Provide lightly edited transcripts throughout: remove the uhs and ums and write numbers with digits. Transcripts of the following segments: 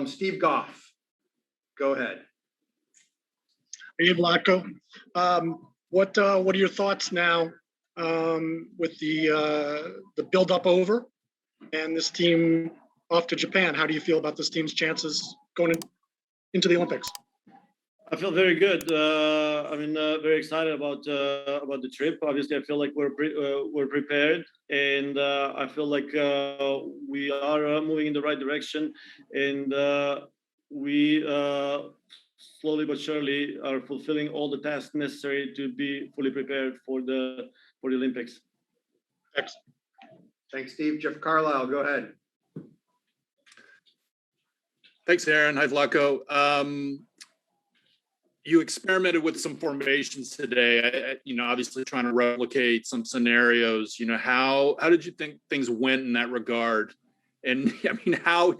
Steve Goff, go ahead. Hey, Vlatko. What are your thoughts now with the build-up over and this team off to Japan? How do you feel about this team's chances going into the Olympics? I feel very good. Very excited about the trip. Obviously, I feel like we're prepared, and I feel like we are moving in the right direction, and we slowly but surely are fulfilling all the tasks necessary to be fully prepared for the Olympics. Excellent. Thanks, Steve. Jeff Carlisle, go ahead. Thanks, Aaron. Hi, Vlatko. You experimented with some formations today, obviously trying to replicate some scenarios. How did you think things went in that regard? And how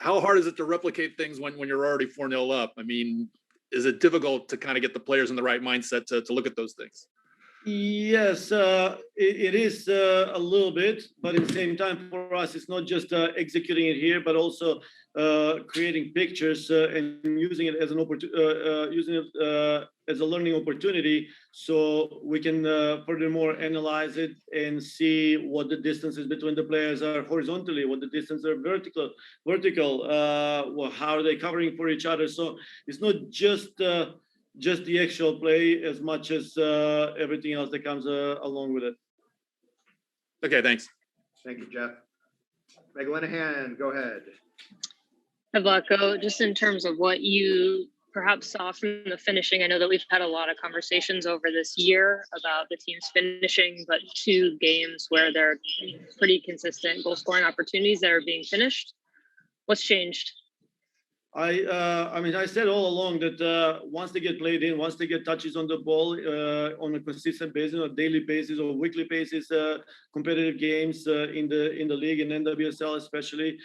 hard is it to replicate things when you're already 4-0 up? Is it difficult to kind of get the players in the right mindset to look at those things? Yes, it is a little bit, but at the same time, for us, it's not just executing it here, but also creating pictures and using it as as a learning opportunity, so we can furthermore analyze it and see what the distances between the players are horizontally, what the distances are vertical. How are they covering for each other? So it's not just the actual play as much as everything else that comes along with it. Okay, thanks. Thank you, Jeff. Meg Linehan, go ahead. Hi, Vlatko. Just in terms of what you perhaps saw from the finishing, I know that we've had a lot of conversations over this year about the team's finishing, but 2 games where there are pretty consistent goal scoring opportunities that are being finished. What's changed? I said all along that once they get played in, once they get touches on the ball on a consistent basis, on a daily basis or weekly basis, competitive games in the league and NWSL especially,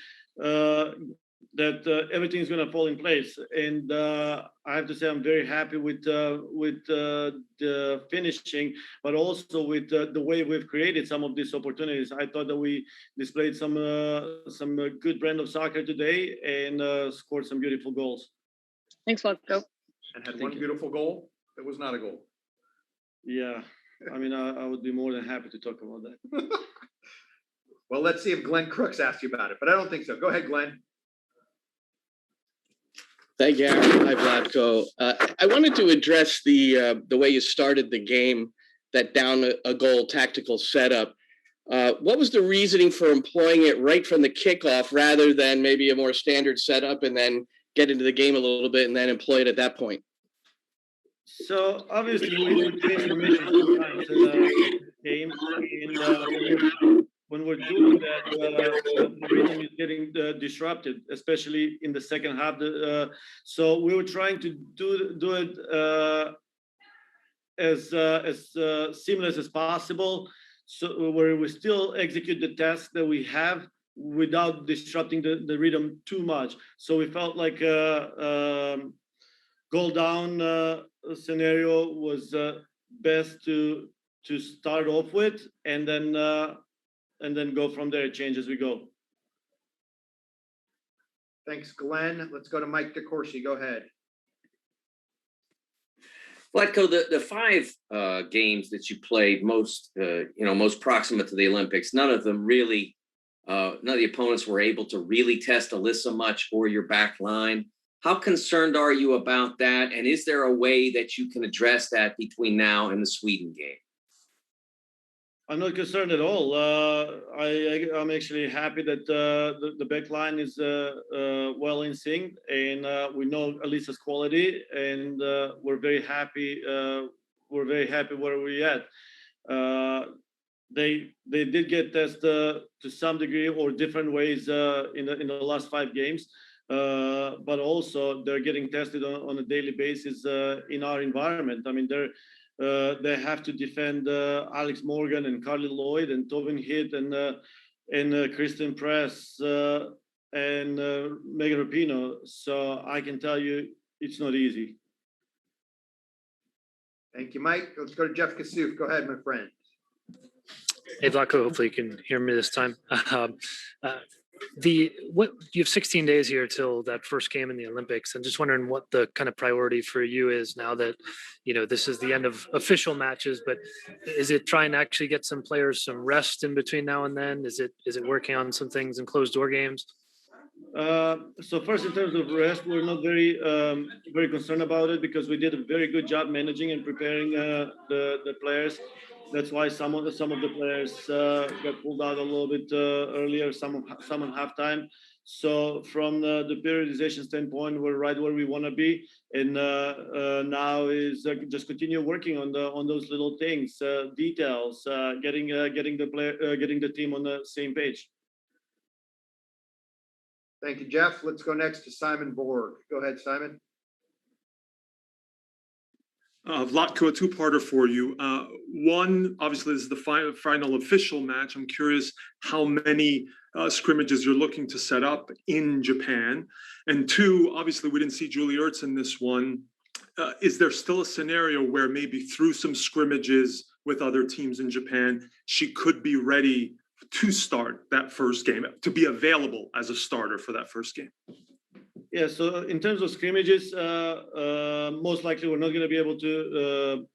that everything is going to fall in place. And I have to say I'm very happy with the finishing, but also with the way we've created some of these opportunities. I thought that we displayed some good brand of soccer today and scored some beautiful goals. Thanks, Vlatko. And had one beautiful goal that was not a goal. Yeah, I would be more than happy to talk about that. Well, let's see if Glenn Crooks asked you about it, but I don't think so. Go ahead, Glenn. Thank you, Aaron. Hi, Vlatko. I wanted to address the way you started the game, that down a goal tactical setup. What was the reasoning for employing it right from the kickoff rather than maybe a more standard setup and then get into the game a little bit and then employ it at that point? So obviously we changed formation sometimes in the game, and when we're doing that, the rhythm is getting disrupted, especially in the second half. So we were trying to do it as seamless as possible, so where we still execute the tasks that we have without disrupting the rhythm too much. So we felt like goal down scenario was best to start off with, and then go from there, change as we go. Thanks, Glenn. Let's go to Mike DeCourcy. Go ahead. Vlatko, the 5 games that you played most proximate to the Olympics, none of the opponents were able to really test Alyssa much or your back line. How concerned are you about that? And is there a way that you can address that between now and the Sweden game? I'm not concerned at all. I'm actually happy that the back line is well in sync, and we know Alyssa's quality, and we're very happy. We're very happy where we're at. They did get tested to some degree or different ways in the last 5 games, but also they're getting tested on a daily basis in our environment. I mean, they have to defend Alex Morgan and Carly Lloyd and Tobin Hitt and Kristen Press and Megan Rapinoe. So I can tell you it's not easy. Thank you, Mike. Let's go to Jeff Kassouf. Go ahead, my friend. Hey, Vlatko, hopefully you can hear me this time. what you have 16 days here till that first game in the Olympics. I'm just wondering what the kind of priority for you is now that, this is the end of official matches, but is it trying to actually get some players some rest in between now and then? Is it working on some things in closed door games? So first, in terms of rest, we're not very concerned about it because we did a very good job managing and preparing the players. That's why some of the players got pulled out a little bit earlier, some at halftime. So from the periodization standpoint, we're right where we want to be, and now is just continue working on those little things, details, getting the team on the same page. Thank you, Jeff. Let's go next to Simon Borg. Go ahead, Simon. Vlatko, a two-parter for you. One, obviously, this is the final official match. I'm curious how many scrimmages you're looking to set up in Japan. And two, obviously, we didn't see Julie Ertz in this one. Is there still a scenario where maybe through some scrimmages with other teams in Japan, she could be ready to start that first game, to be available as a starter for that first game? Yeah, so in terms of scrimmages, most likely we're not going to be able to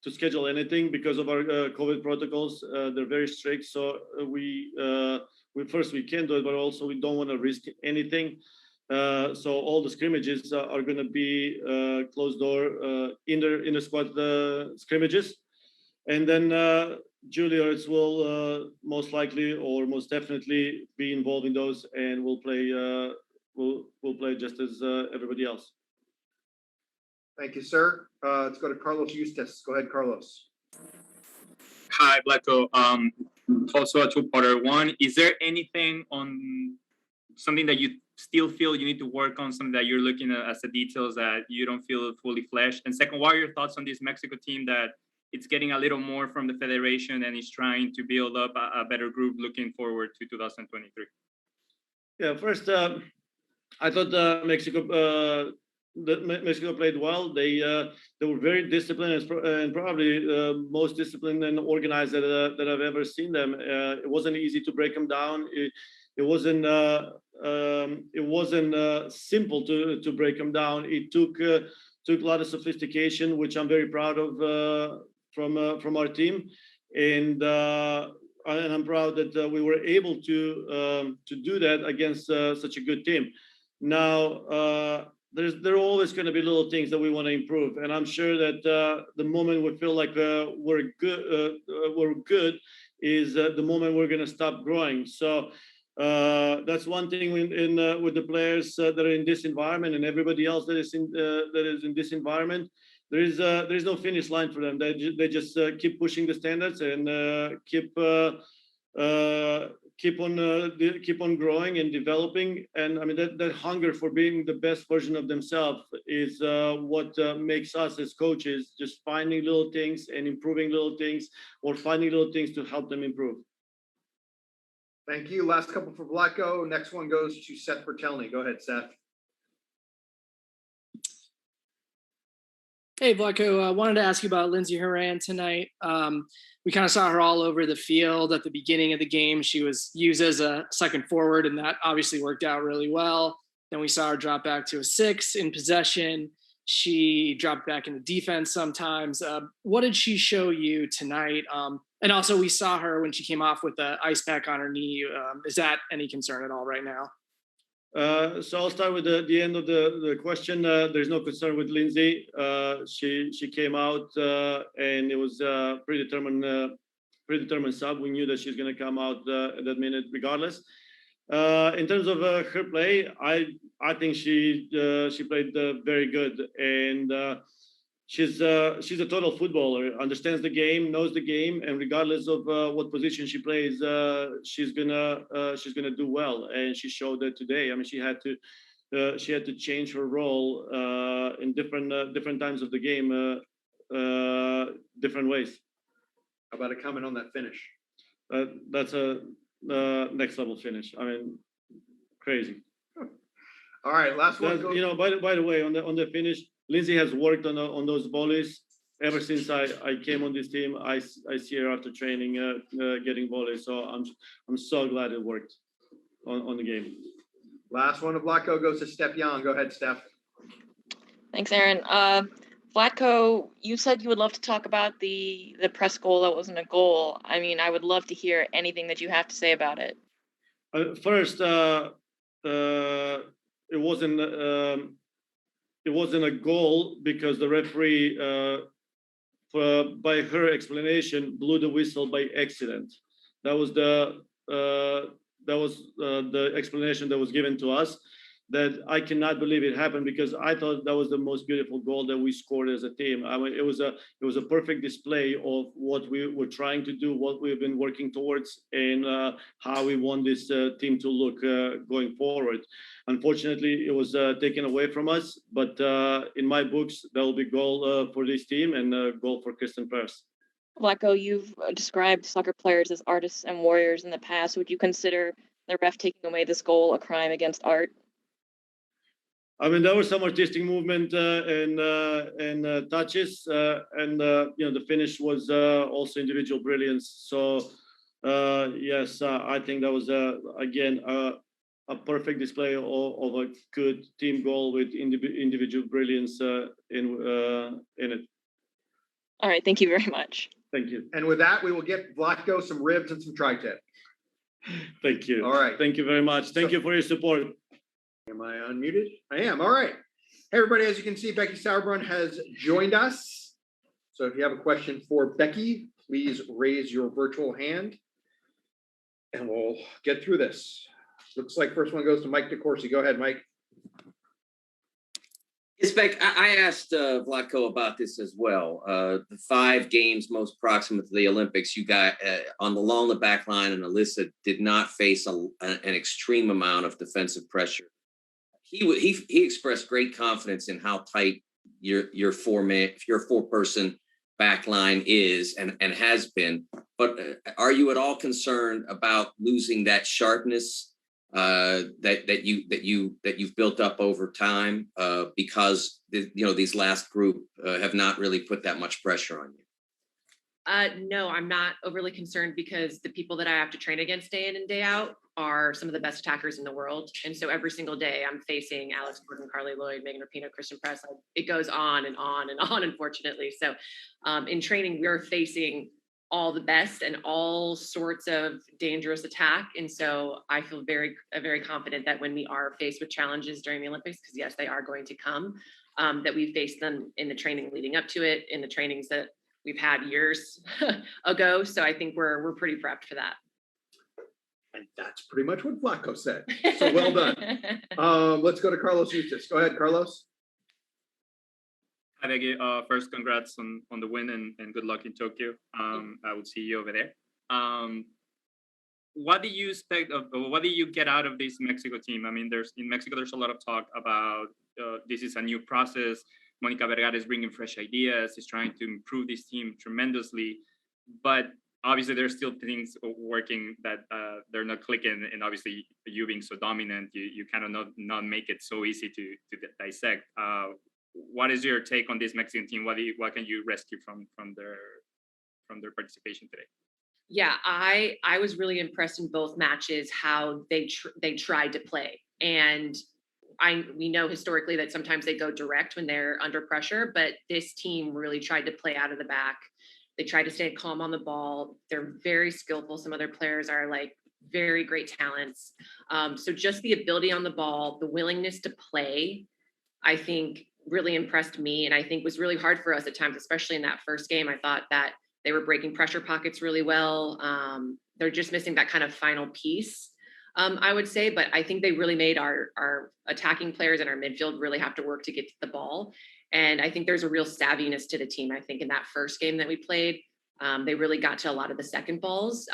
schedule anything because of our COVID protocols. They're very strict, so we can do it, but also we don't want to risk anything. So all the scrimmages are going to be closed door inter squad scrimmages, and then Julie Ertz will most likely or most definitely be involved in those, and will play. We'll play just as everybody else. Thank you, sir. Let's go to Carlos Eustace. Go ahead, Carlos. Hi, Vlatko. Also a two-parter. One, is there anything on something that you still feel you need to work on, something that you're looking at as the details that you don't feel fully fleshed? And second, what are your thoughts on this Mexico team that it's getting a little more from the federation and is trying to build up a better group looking forward to 2023? Yeah, first, I thought Mexico played well. They were very disciplined and probably most disciplined and organized that I've ever seen them. It wasn't easy to break them down. It wasn't simple to break them down. It took a lot of sophistication, which I'm very proud of from our team, and I'm proud that we were able to do that against such a good team. Now, there are always going to be little things that we want to improve, and I'm sure that the moment we feel like we're good is the moment we're going to stop growing. So that's one thing with the players that are in this environment and everybody else that is in this environment. There is no finish line for them. They just keep pushing the standards and keep on growing and developing. And I mean that hunger for being the best version of themselves is what makes us as coaches just finding little things and improving little things, or finding little things to help them improve. Thank you. Last couple for Vlatko. Next one goes to Seth Bertelny. Go ahead, Seth. Hey, Vlatko, I wanted to ask you about Lindsey Horan tonight. We kind of saw her all over the field at the beginning of the game. She was used as a second forward, and that obviously worked out really well. Then we saw her drop back to a 6 in possession. She dropped back into defense sometimes. What did she show you tonight? And also, we saw her when she came off with the ice pack on her knee. Is that any concern at all right now? So I'll start with the end of the question. There's no concern with Lindsey. She came out and it was predetermined sub. We knew that she's going to come out at that minute regardless. In terms of her play, I think she played very good, and she's a total footballer, understands the game, knows the game, and regardless of what position she plays, she's gonna do well, and she showed that today. I mean, she had to change her role in different times of the game, different ways. How about a comment on that finish? That's a next level finish. I mean, crazy. All right, last one. You know, by the way, on the finish, Lindsey has worked on those volleys ever since I came on this team. I see her after training getting volleys, so I'm so glad it worked. on the game. Last one of Vlatko goes to Steph Young. Go ahead, Steph. Thanks, Aaron. Vlatko, you said you would love to talk about the press goal that wasn't a goal. I mean, I would love to hear anything that you have to say about it. First, it wasn't a goal because the referee, by her explanation, blew the whistle by accident. That was the explanation that was given to us. That I cannot believe it happened, because I thought that was the most beautiful goal that we scored as a team. I mean, it was a perfect display of what we were trying to do, what we've been working towards, and how we want this team to look going forward. Unfortunately, it was taken away from us, but in my books, that will be goal for this team and a goal for Kristen Press. Vlatko, you've described soccer players as artists and warriors in the past. Would you consider the ref taking away this goal a crime against art? I mean, there was some artistic movement and touches, and the finish was also individual brilliance. So yes, I think that was again a perfect display of a good team goal with individual brilliance in it. All right, thank you very much. Thank you. And with that, we will get Vlatko some ribs and some tri-tip. Thank you. All right. Thank you very much. Thank you for your support. Am I unmuted? I am. All right. Hey, everybody, as you can see, Becky Sauerbrunn has joined us. So if you have a question for Becky, please raise your virtual hand and we'll get through this. Looks like first one goes to Mike DeCourcy. Go ahead, Mike. I asked Vlatko about this as well. The 5 games most proximate to the Olympics, you got along the back line, and Alyssa did not face an extreme amount of defensive pressure. He expressed great confidence in how tight your 4-person back line is and has been. But are you at all concerned about losing that sharpness that you've built up over time because these last group have not really put that much pressure on you? No, I'm not overly concerned because the people that I have to train against day in and day out are some of the best attackers in the world. And so every single day I'm facing Alex Gordon, Carly Lloyd, Megan Rapinoe, Kristen Press. It goes on and on and on, unfortunately. So in training, we're facing all the best and all sorts of dangerous attack. And so I feel very, very confident that when we are faced with challenges during the Olympics, because yes, they are going to come, that we face them in the training leading up to it, in the trainings that we've had years ago. So I think we're pretty prepped for that. And that's pretty much what Vlatko said. So well done. Let's go to Carlos Eustace. Go ahead, Carlos. Hi, Becky. First, congrats on the win and good luck in Tokyo. I will see you over there. What do you expect of, or what do you get out of this Mexico team? I mean, in Mexico, there's a lot of talk about this is a new process. Monica Vergara is bringing fresh ideas. She's trying to improve this team tremendously, but obviously there's still things working that they're not clicking. And obviously you being so dominant, you kind of not make it so easy to dissect. What is your take on this Mexican team? What can you rescue from their participation today? Yeah, I was really impressed in both matches how they tried to play. And we know historically that sometimes they go direct when they're under pressure, but this team really tried to play out of the back. They tried to stay calm on the ball. They're very skillful. Some of their players are like very great talents. So just the ability on the ball, the willingness to play, I think really impressed me. And I think was really hard for us at times, especially in that first game. I thought that they were breaking pressure pockets really well. They're just missing that kind of final piece, I would say. But I think they really made our attacking players and our midfield really have to work to get to the ball. And I think there's a real savviness to the team. I think in that first game that we played, they really got to a lot of the second balls,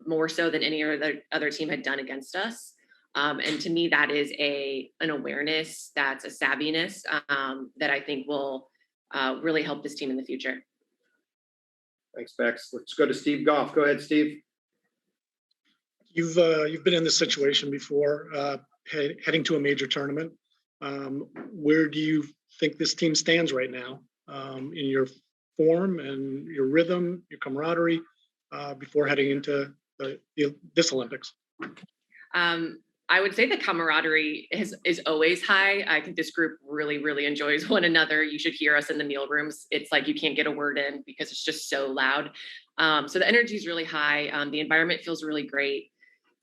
more so than any other team had done against us. And to me, that is an awareness, that's a savviness that I think will really help this team in the future. Thanks, Bex. Let's go to Steve Goff. Go ahead, Steve. You've been in this situation before, heading to a major tournament. Where do you think this team stands right now in your form and your rhythm, your camaraderie before heading into this Olympics? I would say the camaraderie is always high. I think this group really, really enjoys one another. You should hear us in the meal rooms. It's like you can't get a word in because it's just so loud. So the energy is really high. The environment feels really great.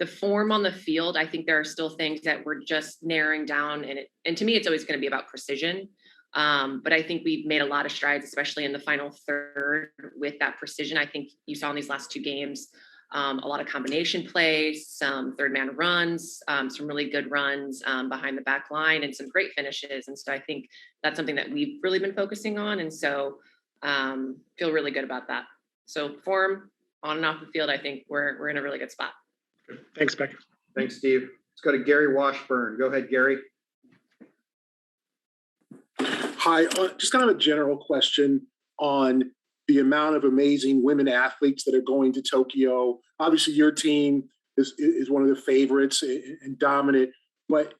The form on the field, I think there are still things that we're just narrowing down. And to me, it's always going to be about precision. But I think we've made a lot of strides, especially in the final third with that precision. I think you saw in these last two games, a lot of combination plays, some third man runs, some really good runs behind the back line, and some great finishes. And so I think that's something that we've really been focusing on. And so feel really good about that. So form on and off the field, I think we're in a really good spot. Thanks, Becky. Thanks, Steve. Let's go to Gary Washburn. Go ahead, Gary. Hi, just kind of a general question on the amount of amazing women athletes that are going to Tokyo. Obviously, your team is one of the favorites and dominant, but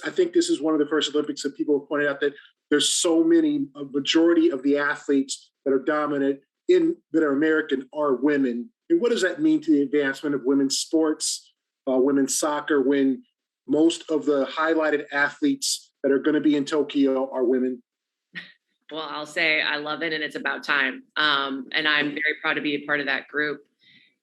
I think this is one of the first Olympics that people have pointed out that there's so many, a majority of the athletes that are dominant that are American are women. And what does that mean to the advancement of women's sports, women's soccer, when most of the highlighted athletes that are going to be in Tokyo are women? Well, I'll say I love it and it's about time. And I'm very proud to be a part of that group.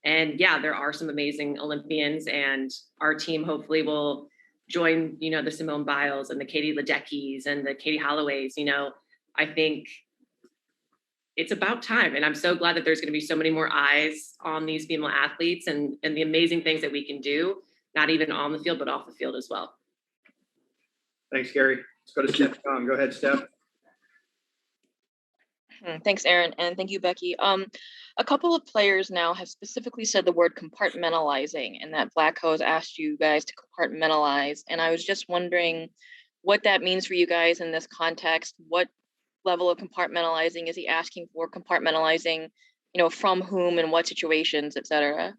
And yeah, there are some amazing Olympians, and our team hopefully will join, the Simone Biles and the Katie Ledeckis and the Katie Holloways. I think it's about time. And I'm so glad that there's going to be so many more eyes on these female athletes and the amazing things that we can do, not even on the field, but off the field as well. Thanks, Gary. Let's go to Steph Kong. Go ahead, Steph. Thanks, Aaron, and thank you, Becky. A couple of players now have specifically said the word compartmentalizing, and that Vlatko has asked you guys to compartmentalize. And I was just wondering what that means for you guys in this context. What level of compartmentalizing is he asking for? Compartmentalizing, from whom and what situations, et cetera?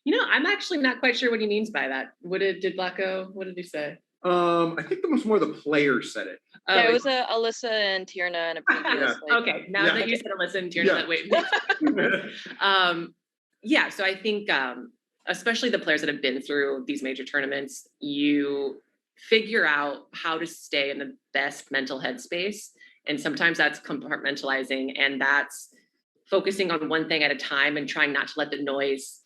I'm actually not quite sure what he means by that. What did he say? I think it was more the players said it. Yeah, it was Alyssa and Tierna and a previous. Okay, now that you said Alyssa and Tierna, wait. So I think especially the players that have been through these major tournaments, you figure out how to stay in the best mental headspace. And sometimes that's compartmentalizing, and that's focusing on one thing at a time and trying not to let the noise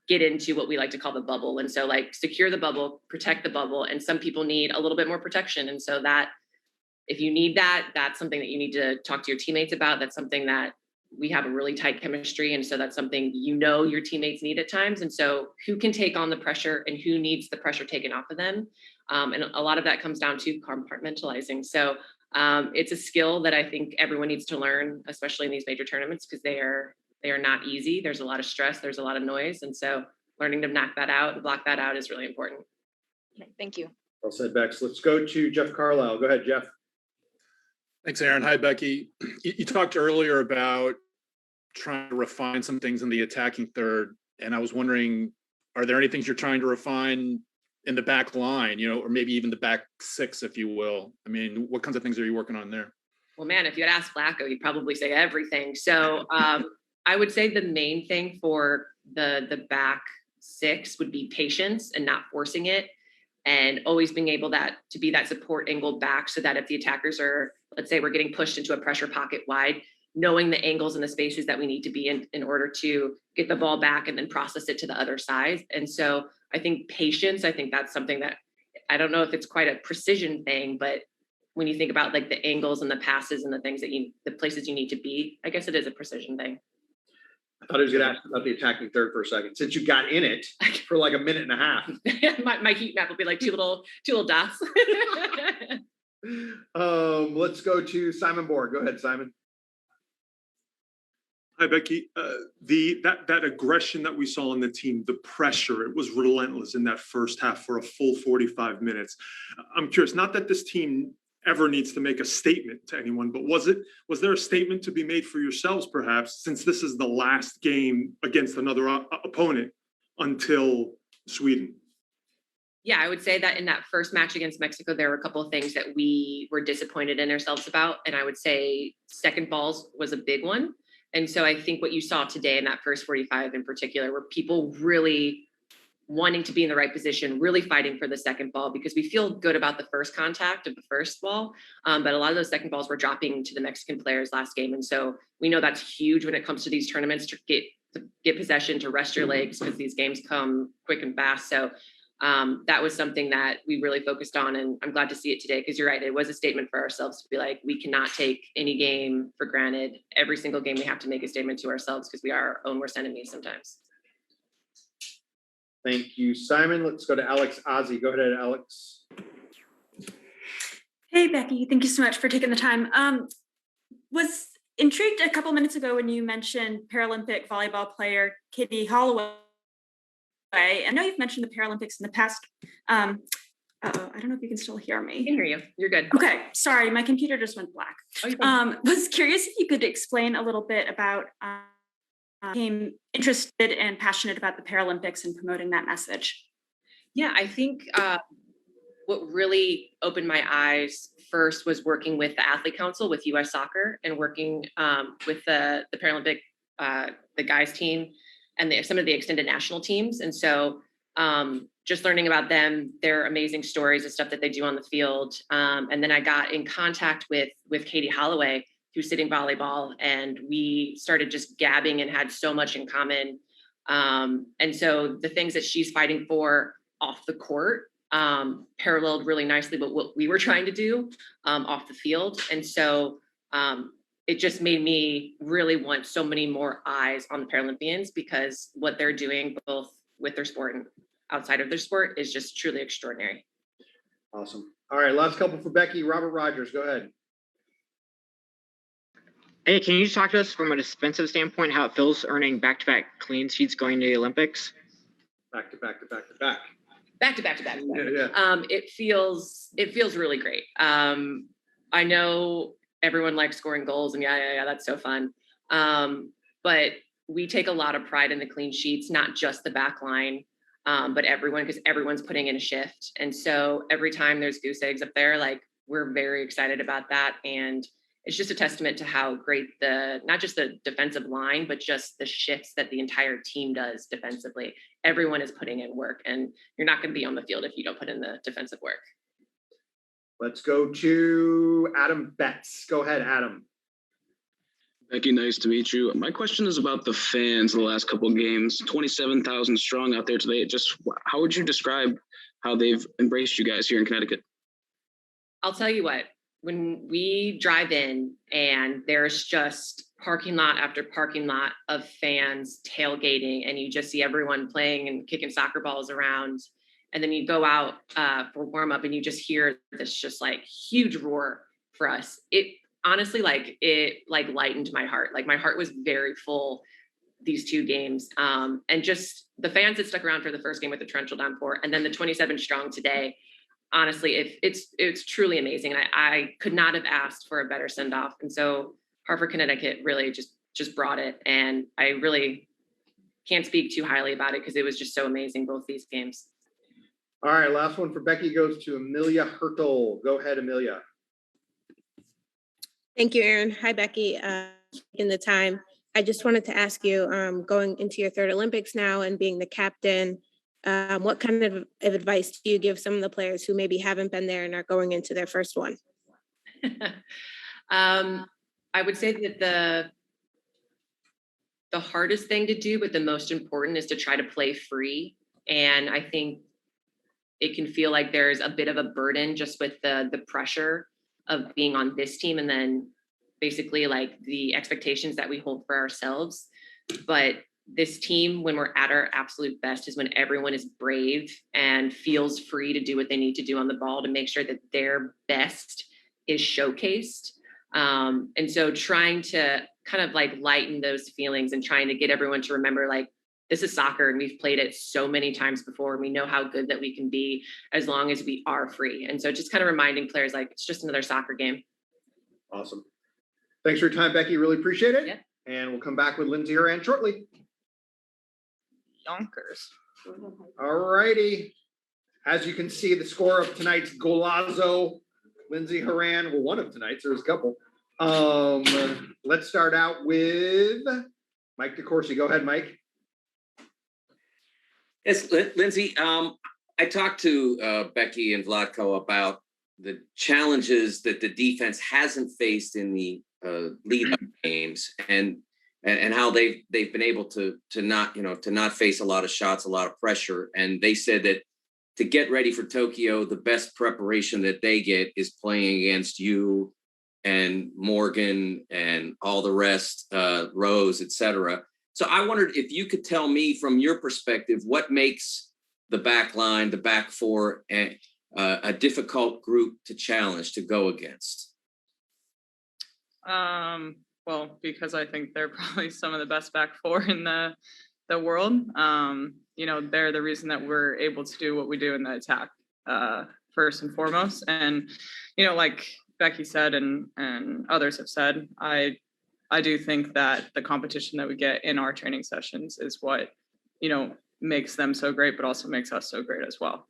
get into what we like to call the bubble. And so secure the bubble, protect the bubble. And some people need a little bit more protection. And so that if you need that, that's something that you need to talk to your teammates about. That's something that we have a really tight chemistry. And so that's something your teammates need at times. And so who can take on the pressure and who needs the pressure taken off of them? And a lot of that comes down to compartmentalizing. So it's a skill that I think everyone needs to learn, especially in these major tournaments, because they are not easy. There's a lot of stress. There's a lot of noise. And so learning to knock that out and block that out is really important. Thank you. Well said, Bex. Let's go to Jeff Carlisle. Go ahead, Jeff. Thanks, Aaron. Hi, Becky. You talked earlier about trying to refine some things in the attacking third. And I was wondering, are there any things you're trying to refine in the back line, or maybe even the back six, if you will? I mean, what kinds of things are you working on there? Well, man, if you had asked Vlatko, he'd probably say everything. So I would say the main thing for the back six would be patience and not forcing it, and always being able to be that support angle back, so that if the attackers are, let's say we're getting pushed into a pressure pocket wide, knowing the angles and the spaces that we need to be in order to get the ball back and then process it to the other side. And so I think patience, I think that's something that, I don't know if it's quite a precision thing, but when you think about the angles and the passes and the things the places you need to be, I guess it is a precision thing. I thought he was going to ask about the attacking third for a second, since you got in it for a minute and a half. my heat map will be two little dots. Let's go to Simon Borg. Go ahead, Simon. Hi, Becky. That aggression that we saw on the team, the pressure, it was relentless in that first half for a full 45 minutes. I'm curious, not that this team ever needs to make a statement to anyone, but was there a statement to be made for yourselves, perhaps, since this is the last game against another opponent until Sweden? Yeah, I would say that in that first match against Mexico, there were a couple of things that we were disappointed in ourselves about. And I would say second balls was a big one. And so I think what you saw today in that first 45 in particular, were people really wanting to be in the right position, really fighting for the second ball because we feel good about the first contact of the first ball. But a lot of those second balls were dropping to the Mexican players last game. And so we know that's huge when it comes to these tournaments to get possession, to rest your legs because these games come quick and fast. So that was something that we really focused on. And I'm glad to see it today because you're right. It was a statement for ourselves to be like, we cannot take any game for granted. Every single game we have to make a statement to ourselves because we are our own worst enemies sometimes. Thank you, Simon. Let's go to Alex Ozzie. Go ahead, Alex. Hey, Becky. Thank you so much for taking the time. Was intrigued a couple minutes ago when you mentioned Paralympic volleyball player Katie Holloway. I know you've mentioned the Paralympics in the past. I don't know if you can still hear me. I can hear you. You're good. Okay. Sorry, my computer just went black. Was curious if you could explain a little bit about became interested and passionate about the Paralympics and promoting that message. Yeah, I think what really opened my eyes first was working with the Athlete Council with US Soccer and working with the Paralympic, the guys team and some of the extended national teams. And so just learning about them, their amazing stories and stuff that they do on the field. And then I got in contact with Katie Holloway, who's sitting volleyball, and we started just gabbing and had so much in common. And so the things that she's fighting for off the court paralleled really nicely with what we were trying to do off the field. And so it just made me really want so many more eyes on the Paralympians because what they're doing both with their sport and outside of their sport is just truly extraordinary. Awesome. All right, last couple for Becky. Robert Rogers, go ahead. Hey, can you talk to us from a defensive standpoint, how it feels earning back-to-back clean sheets going to the Olympics? Back to back to back to back. Back to back to back to back. Yeah. It feels really great. I know everyone likes scoring goals and yeah, that's so fun. But we take a lot of pride in the clean sheets, not just the back line, but everyone, because everyone's putting in a shift. And so every time there's goose eggs up there, like we're very excited about that. And it's just a testament to how great not just the defensive line, but just the shifts that the entire team does defensively. Everyone is putting in work and you're not going to be on the field if you don't put in the defensive work. Let's go to Adam Betts. Go ahead, Adam. Becky, nice to meet you. My question is about the fans of the last couple of games, 27,000 strong out there today. Just how would you describe how they've embraced you guys here in Connecticut? I'll tell you what, when we drive in and there's just parking lot after parking lot of fans tailgating and you just see everyone playing and kicking soccer balls around, and then you go out for warm up and you just hear this just like huge roar for us. It honestly, it lightened my heart. Like my heart was very full these two games. And just the fans that stuck around for the first game with the torrential downpour and then the 27 strong today, honestly, it's truly amazing. And I could not have asked for a better send-off. And so Hartford, Connecticut really just brought it. And I really can't speak too highly about it because it was just so amazing, both these games. All right, last one for Becky goes to Amelia Hertel. Go ahead, Amelia. Thank you, Aaron. Hi, Becky. In the time, I just wanted to ask you, going into your third Olympics now and being the captain, what kind of advice do you give some of the players who maybe haven't been there and are going into their first one? I would say that the hardest thing to do, but the most important, is to try to play free. And I think it can feel like there's a bit of a burden just with the pressure of being on this team and then basically like the expectations that we hold for ourselves. But this team, when we're at our absolute best, is when everyone is brave and feels free to do what they need to do on the ball to make sure that their best is showcased. And so trying to kind of like lighten those feelings and trying to get everyone to remember, like, this is soccer and we've played it so many times before. And we know how good that we can be as long as we are free. And so just kind of reminding players, like, it's just another soccer game. Awesome. Thanks for your time, Becky. Really appreciate it. Yeah. And we'll come back with Lindsay Horan shortly. Yonkers. All righty. As you can see, the score of tonight's golazo, Lindsay Horan, well, one of tonight's, there's a couple. Let's start out with Mike DeCourcy. Go ahead, Mike. Yes, Lindsay, I talked to Becky and Vlatko about the challenges that the defense hasn't faced in the lead-up games and how they've been able to not face a lot of shots, a lot of pressure. And they said that to get ready for Tokyo, the best preparation that they get is playing against you and Morgan and all the rest, Rose, etc. So I wondered if you could tell me from your perspective, what makes the back line, the back four, a difficult group to challenge, to go against? Well, because I think they're probably some of the best back four in the world. They're the reason that we're able to do what we do in the attack, first and foremost. And, like Becky said, and others have said, I do think that the competition that we get in our training sessions is what, makes them so great, but also makes us so great as well.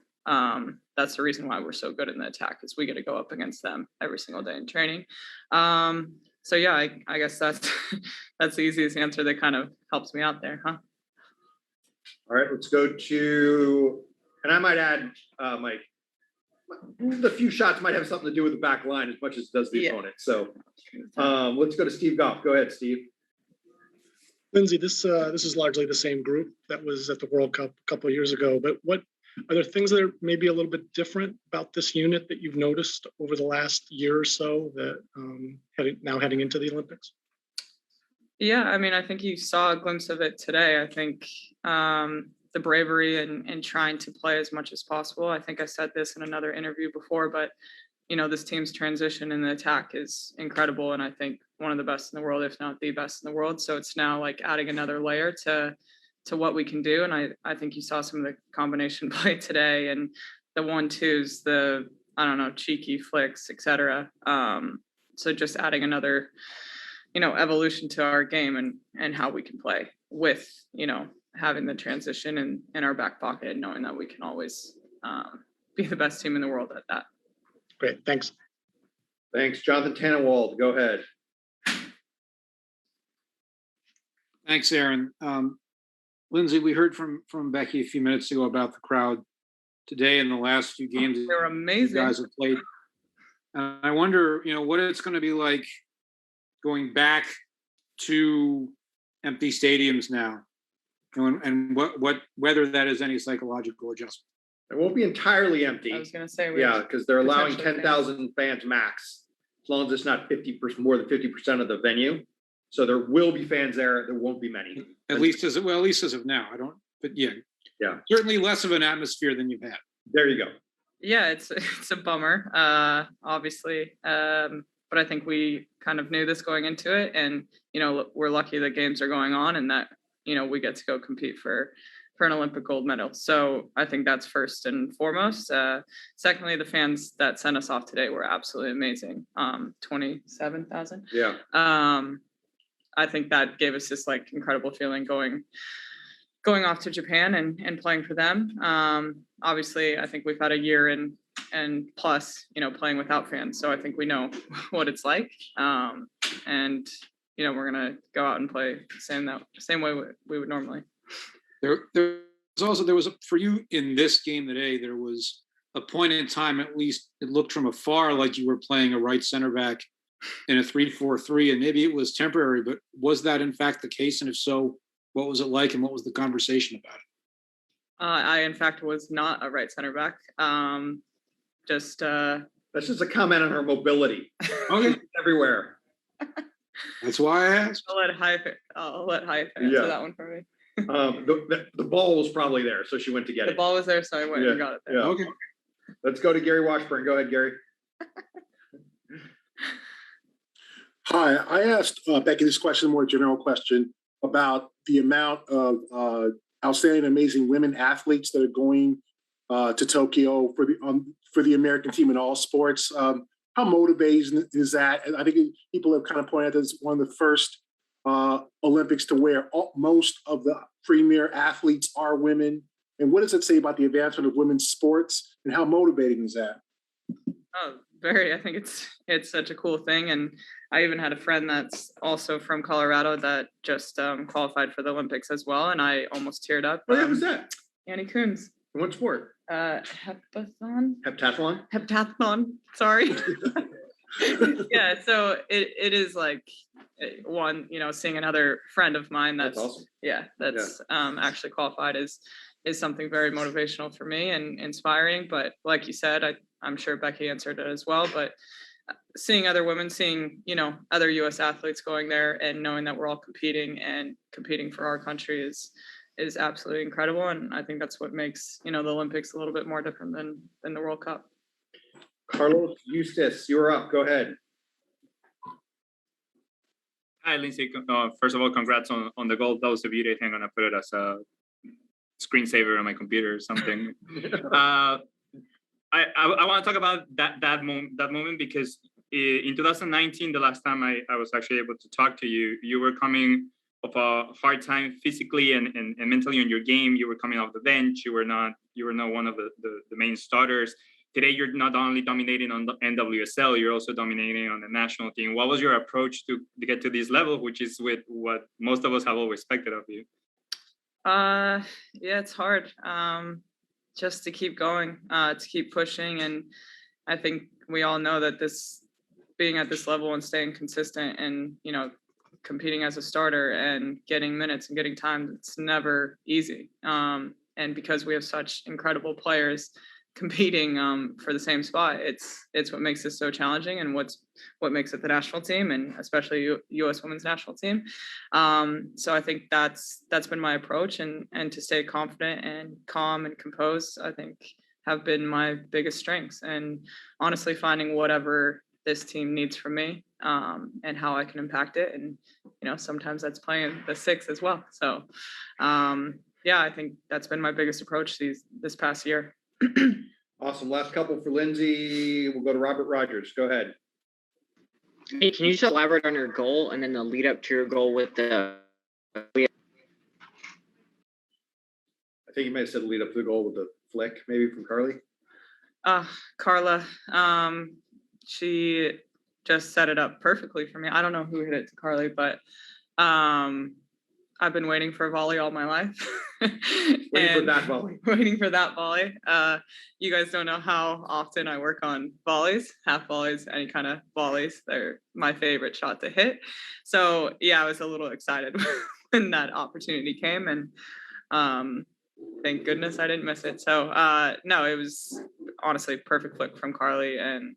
That's the reason why we're so good in the attack, is we get to go up against them every single day in training. So yeah, I guess that's the easiest answer that kind of helps me out there, huh? All right, let's go to, and I might add, Mike, the few shots might have something to do with the back line as much as it does the opponent. So let's go to Steve Goff. Go ahead, Steve. Lindsay, this is largely the same group that was at the World Cup a couple of years ago, but what are there things that are maybe a little bit different about this unit that you've noticed over the last year or so that heading into the Olympics? Yeah, I mean, I think you saw a glimpse of it today. I think the bravery and trying to play as much as possible. I think I said this in another interview before, but this team's transition in the attack is incredible, and I think one of the best in the world, if not the best in the world. So it's now like adding another layer to what we can do. And I think you saw some of the combination play today and the 1-2s, the, cheeky flicks, etc. So just adding another, evolution to our game and how we can play with, having the transition in our back pocket and knowing that we can always be the best team in the world at that. Great, thanks. Thanks, Jonathan Tannenwald. Go ahead. Thanks, Aaron. Lindsay, we heard from Becky a few minutes ago about the crowd today in the last few games. They were amazing. You guys have played. I wonder, what it's going to be like going back to empty stadiums now, and whether that is any psychological adjustment. It won't be entirely empty. I was going to say, because they're allowing 10,000 fans max, as long as it's not 50%, more than 50% of the venue. So there will be fans there. There won't be many. At least as of now. But yeah, certainly less of an atmosphere than you've had. There you go. Yeah, it's a bummer, obviously, but I think we kind of knew this going into it, and we're lucky that games are going on and that we get to go compete for an Olympic gold medal. So I think that's first and foremost. Secondly, the fans that sent us off today were absolutely amazing. 27,000. Yeah. I think that gave us this like incredible feeling going off to Japan and playing for them. Obviously, I think we've had a year and plus, playing without fans. So I think we know what it's like. And we're gonna go out and play the same way we would normally. There was for you in this game today, there was a point in time, at least it looked from afar like you were playing a right center back in a 3-4-3, and maybe it was temporary, but was that in fact the case? And if so, what was it like and what was the conversation about it? I in fact was not a right center back. That's just a comment on her mobility. Okay. Everywhere. That's why I asked. I'll let Hyatt answer that one for me. The ball was probably there, so she went to get it. The ball was there, so I went and got it there. Yeah. Okay. Let's go to Gary Washburn. Go ahead, Gary. Hi, I asked Becky this question, a more general question about the amount of outstanding, amazing women athletes that are going to Tokyo for the American team in all sports. How motivating is that? And I think people have kind of pointed out that it's one of the first Olympics to where most of the premier athletes are women. And what does it say about the advancement of women's sports, and how motivating is that? Oh, very. I think it's such a cool thing. And I even had a friend that's also from Colorado that just qualified for the Olympics as well. And I almost teared up. Oh, yeah, who's that? Annie Coons. What sport? Heptathlon. Heptathlon? Heptathlon, sorry. Yeah, so it is like one, seeing another friend of mine that's awesome. that's actually qualified is something very motivational for me and inspiring. But like you said, I'm sure Becky answered it as well, but seeing other women, seeing other US athletes going there and knowing that we're all competing for our country is absolutely incredible. And I think that's what makes the Olympics a little bit more different than the World Cup. Carlos Eustace, you're up. Go ahead. Hi, Lindsay. First of all, congrats on the goal. That was a beauty. I think I'm gonna put it as a screensaver on my computer or something. I want to talk about that moment because in 2019, the last time I was actually able to talk to you, you were coming of a hard time physically and mentally on your game. You were coming off the bench. You were not one of the main starters. Today, you're not only dominating on the NWSL, you're also dominating on the national team. What was your approach to get to this level, which is with what most of us have always expected of you? Yeah, it's hard. Just to keep going, to keep pushing. And I think we all know that being at this level and staying consistent and, competing as a starter and getting minutes and getting time, it's never easy. And because we have such incredible players competing for the same spot, it's what makes this so challenging and what makes it the national team and especially US women's national team. So I think that's been my approach and to stay confident and calm and composed, I think have been my biggest strengths, and honestly finding whatever this team needs from me and how I can impact it. And sometimes that's playing the six as well. So yeah, I think that's been my biggest approach this past year. Awesome. Last couple for Lindsay. We'll go to Robert Rogers. Go ahead. Hey, can you just elaborate on your goal and then the lead up to your goal with the? I think you might have said lead up to the goal with the flick, maybe from Carly. Carla, she just set it up perfectly for me. I don't know who hit it to Carly, but I've been waiting for a volley all my life. Waiting for that volley. Waiting for that volley. You guys don't know how often I work on volleys, half volleys, any kind of volleys. They're my favorite shot to hit. So yeah, I was a little excited when that opportunity came, and thank goodness I didn't miss it. So no, it was honestly perfect flick from Carly, and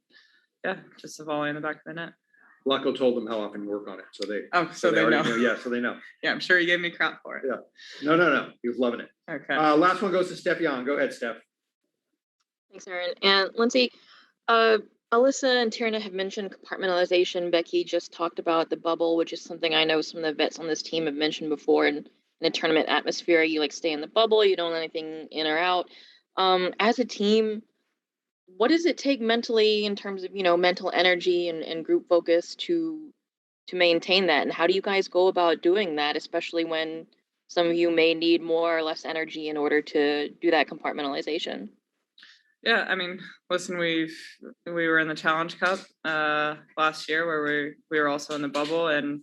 yeah, just a volley in the back of the net. Lacko told them how often you work on it, so they. So they know. Yeah, so they know. Yeah, I'm sure he gave me crap for it. Yeah. No. He was loving it. Okay. Last one goes to Steph-Yan. Go ahead, Steph. Thanks, Aaron. And Lindsay, Alyssa and Tierna have mentioned compartmentalization. Becky just talked about the bubble, which is something I know some of the vets on this team have mentioned before. In a tournament atmosphere, you stay in the bubble, you don't let anything in or out. As a team, what does it take mentally in terms of, mental energy and group focus to maintain that? And how do you guys go about doing that, especially when some of you may need more or less energy in order to do that compartmentalization? Yeah, I mean, listen, we were in the Challenge Cup last year where we were also in the bubble, and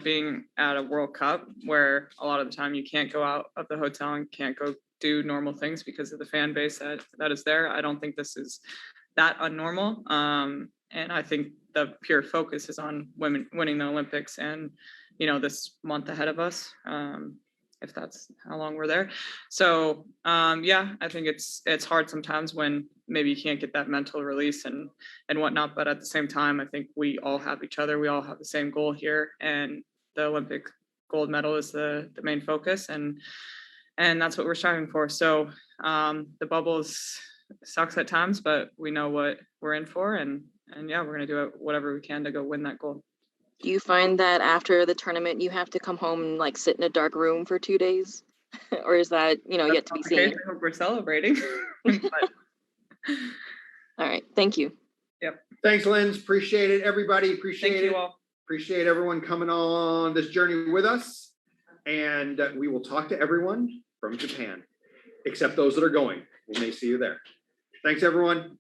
being at a World Cup where a lot of the time you can't go out of the hotel and can't go do normal things because of the fan base that is there. I don't think this is that unnormal. And I think the pure focus is on women winning the Olympics and, this month ahead of us, if that's how long we're there. So yeah, I think it's hard sometimes when maybe you can't get that mental release and whatnot. But at the same time, I think we all have each other. We all have the same goal here, and the Olympic gold medal is the main focus. And that's what we're striving for. So the bubbles sucks at times, but we know what we're in for, and yeah, we're gonna do whatever we can to go win that gold. Do you find that after the tournament you have to come home and sit in a dark room for 2 days? Or is that, yet to be seen? I hope we're celebrating. All right, thank you. Yep. Thanks, Linz. Appreciate it, everybody. Appreciate it. Thank you all. Appreciate everyone coming on this journey with us. And we will talk to everyone from Japan, except those that are going. We may see you there. Thanks, everyone.